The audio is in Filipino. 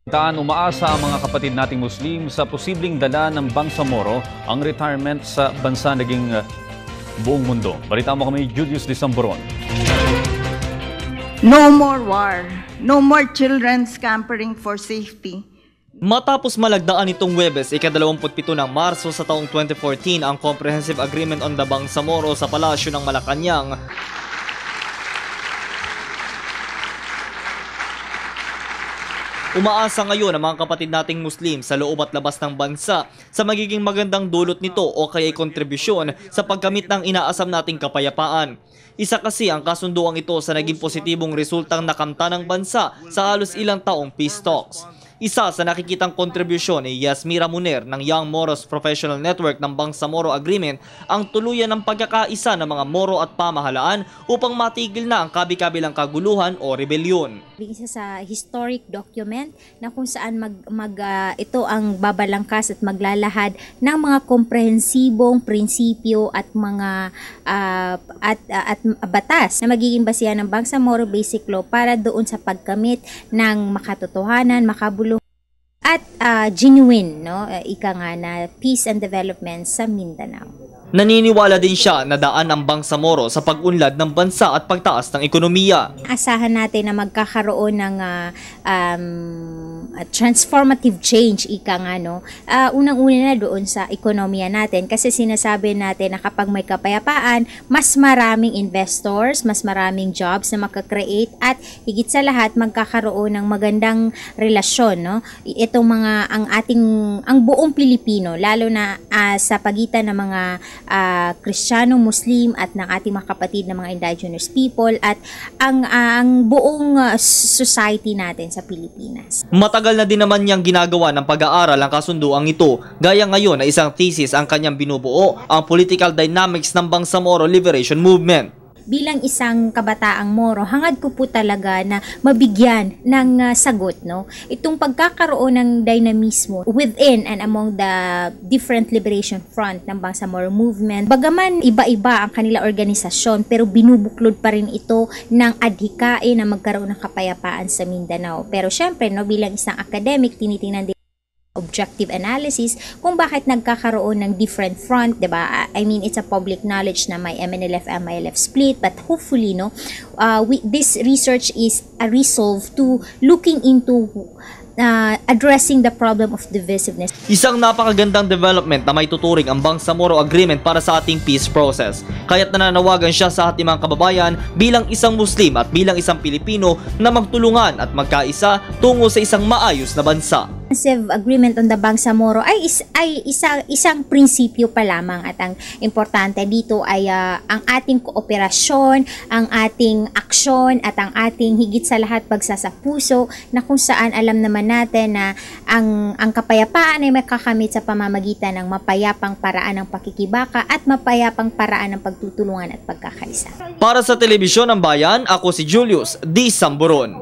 Umaasa ang mga kapatid nating Muslim sa posibleng dala ng Bangsamoro ang retirement sa bansa naging buong mundo. Balita mo kami, Julius Disamboron. No more war. No more children scampering for safety. Matapos malagdaan itong Huwebes, ika-27 ng Marso sa taong 2014 ang Comprehensive Agreement on the Bangsamoro sa Palasyo ng Malacanang, umaasa ngayon ang mga kapatid nating Muslim sa loob at labas ng bansa sa magiging magandang dulot nito o kaya'y kontribusyon sa pagkamit ng inaasam nating kapayapaan. Isa kasi ang kasunduang ito sa naging positibong resultang nakamta ng bansa sa halos ilang taong peace talks. Isa sa nakikitang kontribusyon ni Yasmira Muner ng Young Moros Professional Network ng Bangsamoro Agreement ang tuluyan ng pagkakaisa ng mga Moro at pamahalaan upang matigil na ang kabi-kabilang kaguluhan o rebelyon. Isa sa historic document na kung saan ito ang babalangkas at maglalahad ng mga komprehensibong prinsipyo at mga at batas na magiging basihan ng Bangsamoro Basic Law para doon sa pagkamit ng makatotohanan, makabuluhan at genuine, no, ika nga na peace and development sa Mindanao. Naniniwala din siya na daan ang Bangsamoro sa pag-unlad ng bansa at pagtaas ng ekonomiya. Asahan natin na magkakaroon ng transformative change, ika nga, no. Unang-una na doon sa ekonomiya natin kasi sinasabi natin na kapag may kapayapaan, mas maraming investors, mas maraming jobs na makakreate at higit sa lahat magkakaroon ng magandang relasyon, no. Itong mga ang buong Pilipino, lalo na sa pagitan ng mga Kristiyano, Muslim at ng ating mga kapatid na mga indigenous people at ang buong society natin sa Pilipinas. Matagal na din naman niyang ginagawa ng pag-aaral ang kasunduang ito. Gaya ngayon na isang thesis ang kanyang binubuo, ang Political Dynamics ng Bangsamoro Liberation Movement. Bilang isang kabataang Moro, hangad ko po talaga na mabigyan ng sagot, no, itong pagkakaroon ng dynamismo within and among the different liberation front ng Bangsamoro movement. Bagaman iba-iba ang kanila organisasyon, pero binubuklod pa rin ito ng adhikain na magkaroon ng kapayapaan sa Mindanao. Pero syempre, no, bilang isang academic, tinitingnan din objective analysis kung bakit nagkakaroon ng different front, diba? I mean, it's a public knowledge na may MNLF and MILF split, but hopefully, no, this research is a resolve to looking into addressing the problem of divisiveness. Isang napakagandang development na may tuturing ang Bangsamoro Agreement para sa ating peace process. Kaya't nananawagan siya sa ating mga kababayan bilang isang Muslim at bilang isang Pilipino na magtulungan at magkaisa tungo sa isang maayos na bansa. Comprehensive Agreement on the Bangsamoro ay isang prinsipyo pa lamang at ang importante dito ay ang ating kooperasyon, ang ating aksyon at ang ating higit sa lahat pagsasapuso na kung saan alam naman natin na ang kapayapaan ay makakamit sa pamamagitan ng mapayapang paraan ng pakikibaka at mapayapang paraan ng pagtutulungan at pagkakaisa. Para sa Telebisyon ng Bayan, ako si Julius Disamboron.